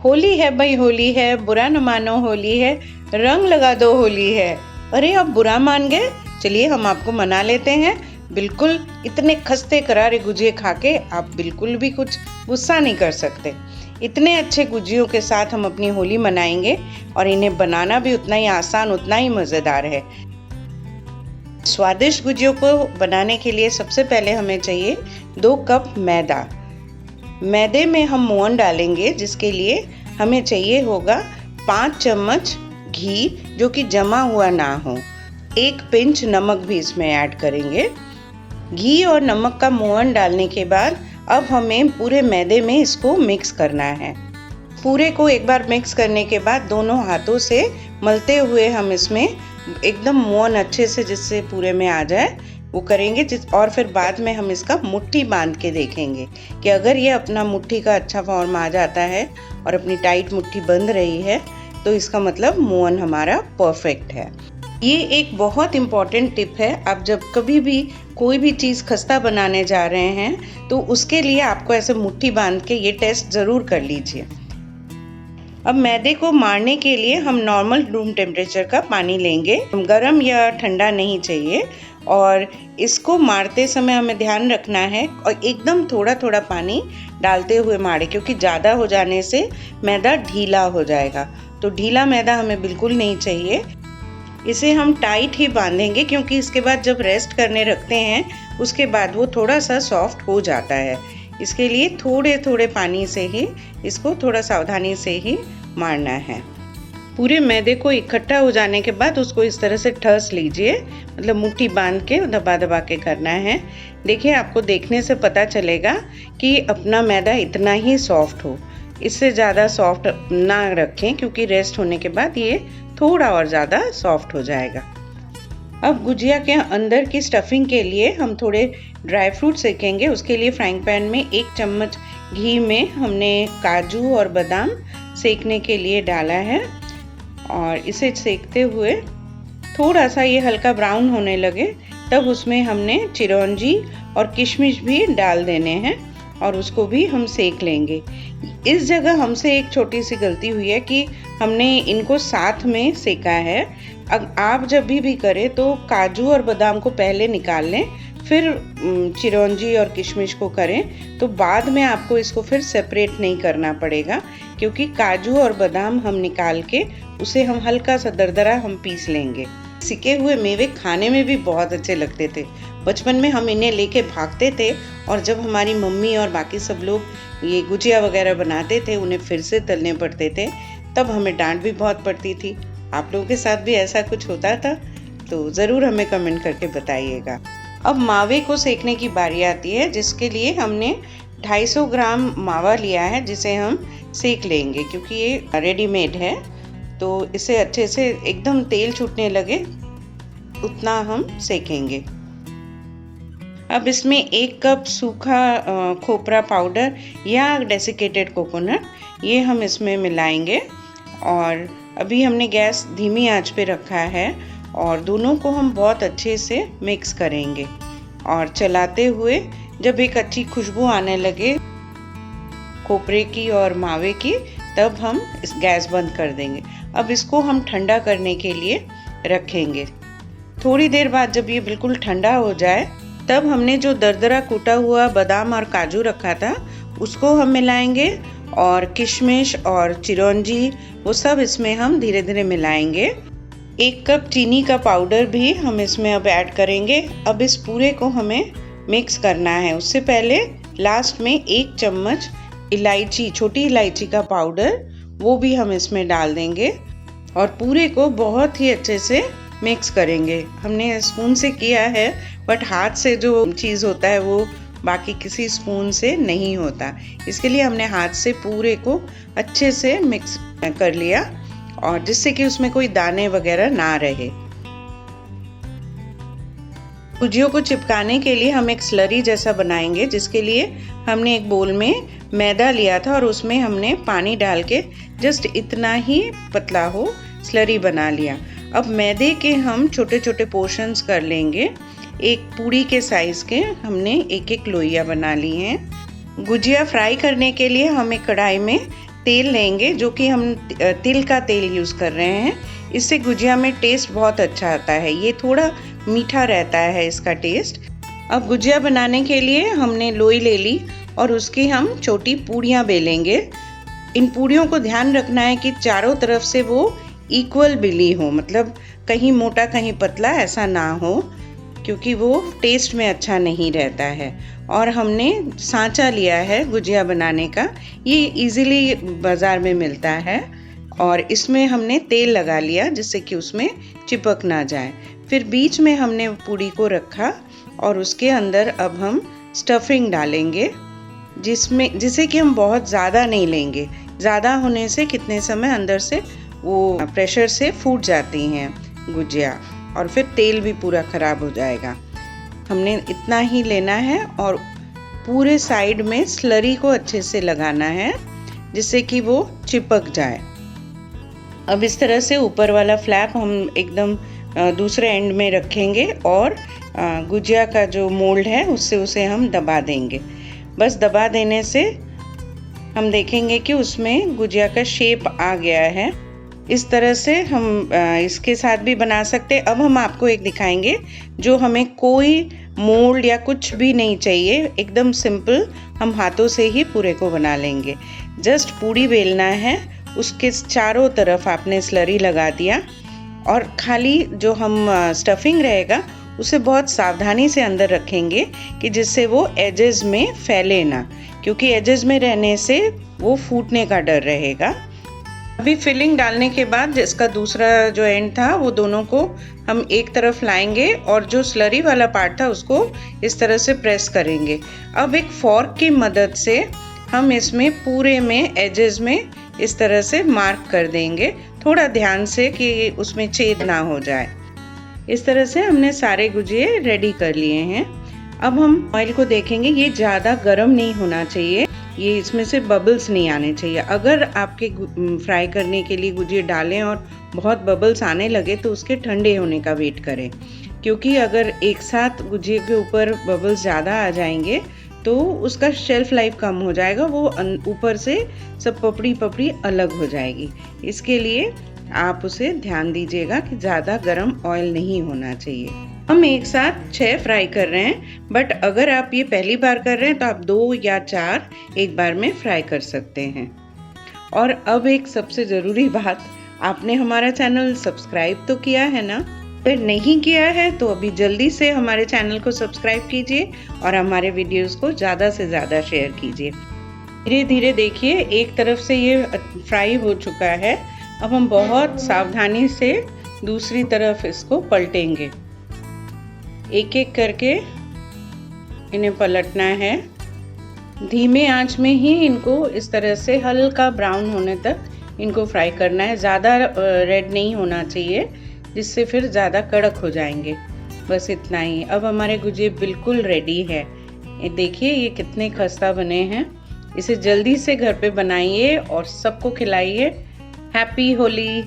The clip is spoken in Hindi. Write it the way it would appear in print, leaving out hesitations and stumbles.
होली है भाई होली है, बुरा न मानो होली है, रंग लगा दो होली है। अरे आप बुरा मान गए, चलिए हम आपको मना लेते हैं। बिल्कुल इतने खस्ते करारे गुजिये खा के आप बिल्कुल भी कुछ गुस्सा नहीं कर सकते। इतने अच्छे गुजियों के साथ हम अपनी होली मनाएंगे और इन्हें बनाना भी उतना ही आसान, उतना ही मज़ेदार है। स्वादिष्ट गुजियों को बनाने के लिए सबसे पहले हमें चाहिए 2 कप मैदा। मैदे में हम मोहन डालेंगे, जिसके लिए हमें चाहिए होगा 5 चम्मच घी जो कि जमा हुआ ना हो। 1 पिंच नमक भी इसमें ऐड करेंगे। घी और नमक का मोहन डालने के बाद अब हमें पूरे मैदे में इसको मिक्स करना है। पूरे को एक बार मिक्स करने के बाद दोनों हाथों से मलते हुए हम इसमें एकदम मोहन अच्छे से जिससे पूरे में आ जाए वो करेंगे। और फिर बाद में हम इसका मुट्ठी बांध के देखेंगे कि अगर ये अपना मुट्ठी का अच्छा फॉर्म आ जाता है और अपनी टाइट मुट्ठी बंध रही है तो इसका मतलब मोहन हमारा परफेक्ट है। ये एक बहुत इम्पॉर्टेंट टिप है। आप जब कभी भी कोई भी चीज़ खस्ता बनाने जा रहे हैं तो उसके लिए आपको ऐसे मुट्ठी बांध के ये टेस्ट ज़रूर कर लीजिए। अब मैदे को मारने के लिए हम नॉर्मल रूम टेम्परेचर का पानी लेंगे, गर्म या ठंडा नहीं चाहिए। और इसको मारते समय हमें ध्यान रखना है और एकदम थोड़ा थोड़ा पानी डालते हुए मारे, क्योंकि ज़्यादा हो जाने से मैदा ढीला हो जाएगा। तो ढीला मैदा हमें बिल्कुल नहीं चाहिए। इसे हम टाइट ही बांधेंगे, क्योंकि इसके बाद जब रेस्ट करने रखते हैं उसके बाद वो थोड़ा सा सॉफ्ट हो जाता है। इसके लिए थोड़े थोड़े पानी से ही इसको थोड़ा सावधानी से ही मारना है। पूरे मैदे को इकट्ठा हो जाने के बाद उसको इस तरह से ठस लीजिए, मतलब मुट्ठी बांध के दबा दबा के करना है। देखिए, आपको देखने से पता चलेगा कि अपना मैदा इतना ही सॉफ्ट हो। इससे ज़्यादा सॉफ्ट ना रखें, क्योंकि रेस्ट होने के बाद ये थोड़ा और ज़्यादा सॉफ्ट हो जाएगा। अब गुजिया के अंदर की स्टफिंग के लिए हम थोड़े ड्राई फ्रूट सेकेंगे। उसके लिए फ्राइंग पैन में 1 चम्मच घी में हमने काजू और बादाम सेकने के लिए डाला है। और इसे सेकते हुए थोड़ा सा ये हल्का ब्राउन होने लगे तब उसमें हमने चिरौंजी और किशमिश भी डाल देने हैं और उसको भी हम सेक लेंगे। इस जगह हमसे एक छोटी सी गलती हुई है कि हमने इनको साथ में सेका है। आप जब भी करें तो काजू और बादाम को पहले निकाल लें, फिर चिरौंजी और किशमिश को करें, तो बाद में आपको इसको फिर सेपरेट नहीं करना पड़ेगा, क्योंकि काजू और बादाम हम निकाल के उसे हम हल्का सा दरदरा हम पीस लेंगे। सिके हुए मेवे खाने में भी बहुत अच्छे लगते थे। बचपन में हम इन्हें लेके भागते थे और जब हमारी मम्मी और बाकी सब लोग ये गुजिया वगैरह बनाते थे, उन्हें फिर से तलने पड़ते थे, तब हमें डांट भी बहुत पड़ती थी। आप लोगों के साथ भी ऐसा कुछ होता था? तो ज़रूर हमें कमेंट करके बताइएगा। अब मावे को सेकने की बारी आती है, जिसके लिए हमने 250 ग्राम मावा लिया है, जिसे हम सेक लेंगे। क्योंकि ये रेडीमेड है तो इसे अच्छे से एकदम तेल छूटने लगे उतना हम सेकेंगे। अब इसमें 1 कप सूखा खोपरा पाउडर या डेसिकेटेड कोकोनट, ये हम इसमें मिलाएंगे। और अभी हमने गैस धीमी आंच पे रखा है और दोनों को हम बहुत अच्छे से मिक्स करेंगे। और चलाते हुए जब एक अच्छी खुशबू आने लगे खोपरे की और मावे की, तब हम इस गैस बंद कर देंगे। अब इसको हम ठंडा करने के लिए रखेंगे। थोड़ी देर बाद जब ये बिल्कुल ठंडा हो जाए तब हमने जो दरदरा कूटा हुआ बादाम और काजू रखा था उसको हम मिलाएंगे, और किशमिश और चिरौंजी वो सब इसमें हम धीरे धीरे मिलाएंगे। 1 कप चीनी का पाउडर भी हम इसमें अब ऐड करेंगे। अब इस पूरे को हमें मिक्स करना है। उससे पहले लास्ट में 1 चम्मच इलायची, छोटी इलायची का पाउडर, वो भी हम इसमें डाल देंगे और पूरे को बहुत ही अच्छे से मिक्स करेंगे। हमने स्पून से किया है, बट हाथ से जो चीज़ होता है वो बाकी किसी स्पून से नहीं होता। इसके लिए हमने हाथ से पूरे को अच्छे से मिक्स कर लिया, और जिससे कि उसमें कोई दाने वगैरह ना रहे। गुजियों को चिपकाने के लिए हम एक स्लरी जैसा बनाएंगे, जिसके लिए हमने एक बोल में मैदा लिया था और उसमें हमने पानी डाल के जस्ट इतना ही पतला हो स्लरी बना लिया। अब मैदे के हम छोटे छोटे पोर्शंस कर लेंगे। एक पूड़ी के साइज़ के हमने 1-1 लोइयाँ बना ली हैं। गुजिया फ्राई करने के लिए हम एक कढ़ाई में तेल लेंगे जो कि हम तिल का तेल यूज़ कर रहे हैं। इससे गुजिया में टेस्ट बहुत अच्छा आता है, ये थोड़ा मीठा रहता है इसका टेस्ट। अब गुजिया बनाने के लिए हमने लोई ले ली और उसकी हम छोटी पूड़ियाँ बेलेंगे। इन पूड़ियों को ध्यान रखना है कि चारों तरफ से वो इक्वल बेली हो, मतलब कहीं मोटा कहीं पतला ऐसा ना हो, क्योंकि वो टेस्ट में अच्छा नहीं रहता है। और हमने सांचा लिया है गुजिया बनाने का, ये इजीली बाज़ार में मिलता है। और इसमें हमने तेल लगा लिया जिससे कि उसमें चिपक ना जाए। फिर बीच में हमने पूड़ी को रखा और उसके अंदर अब हम स्टफिंग डालेंगे, जिसे कि हम बहुत ज़्यादा नहीं लेंगे। ज़्यादा होने से कितने समय अंदर से वो प्रेशर से फूट जाती हैं गुजिया और फिर तेल भी पूरा ख़राब हो जाएगा। हमने इतना ही लेना है और पूरे साइड में स्लरी को अच्छे से लगाना है जिससे कि वो चिपक जाए। अब इस तरह से ऊपर वाला फ्लैप हम एकदम दूसरे एंड में रखेंगे और गुजिया का जो मोल्ड है उससे उसे हम दबा देंगे। बस दबा देने से हम देखेंगे कि उसमें गुजिया का शेप आ गया है। इस तरह से हम इसके साथ भी बना सकते। अब हम आपको एक दिखाएंगे जो हमें कोई मोल्ड या कुछ भी नहीं चाहिए, एकदम सिंपल हम हाथों से ही पूरे को बना लेंगे। जस्ट पूड़ी बेलना है, उसके चारों तरफ आपने स्लरी लगा दिया और खाली जो हम स्टफिंग रहेगा उसे बहुत सावधानी से अंदर रखेंगे कि जिससे वो एजेस में फैले ना, क्योंकि एजेस में रहने से वो फूटने का डर रहेगा। अभी फिलिंग डालने के बाद जिसका दूसरा जो एंड था वो दोनों को हम एक तरफ लाएंगे और जो स्लरी वाला पार्ट था उसको इस तरह से प्रेस करेंगे। अब एक फॉर्क की मदद से हम इसमें पूरे में एजेस में इस तरह से मार्क कर देंगे, थोड़ा ध्यान से कि उसमें छेद ना हो जाए। इस तरह से हमने सारे गुजिये रेडी कर लिए हैं। अब हम ऑयल को देखेंगे, ये ज़्यादा गर्म नहीं होना चाहिए, ये इसमें से बबल्स नहीं आने चाहिए। अगर आपके फ्राई करने के लिए गुजिये डालें और बहुत बबल्स आने लगे तो उसके ठंडे होने का वेट करें, क्योंकि अगर एक साथ गुजिये के ऊपर बबल्स ज़्यादा आ जाएंगे तो उसका शेल्फ लाइफ कम हो जाएगा, वो ऊपर से सब पपड़ी अलग हो जाएगी। इसके लिए आप उसे ध्यान दीजिएगा कि ज़्यादा गर्म ऑयल नहीं होना चाहिए। हम एक साथ 6 फ्राई कर रहे हैं, बट अगर आप ये पहली बार कर रहे हैं तो आप 2 या 4 एक बार में फ्राई कर सकते हैं। और अब एक सबसे ज़रूरी बात, आपने हमारा चैनल सब्सक्राइब तो किया है ना? अगर नहीं किया है तो अभी जल्दी से हमारे चैनल को सब्सक्राइब कीजिए और हमारे वीडियोस को ज़्यादा से ज़्यादा शेयर कीजिए। धीरे धीरे देखिए एक तरफ से ये फ्राई हो चुका है। अब हम बहुत सावधानी से दूसरी तरफ इसको पलटेंगे, एक एक करके इन्हें पलटना है। धीमे आंच में ही इनको इस तरह से हल्का ब्राउन होने तक इनको फ्राई करना है, ज़्यादा रेड नहीं होना चाहिए जिससे फिर ज़्यादा कड़क हो जाएंगे। बस इतना ही। अब हमारे गुजिये बिल्कुल रेडी है। ये देखिए ये कितने खस्ता बने हैं। इसे जल्दी से घर पे बनाइए और सबको खिलाइए। हैप्पी होली।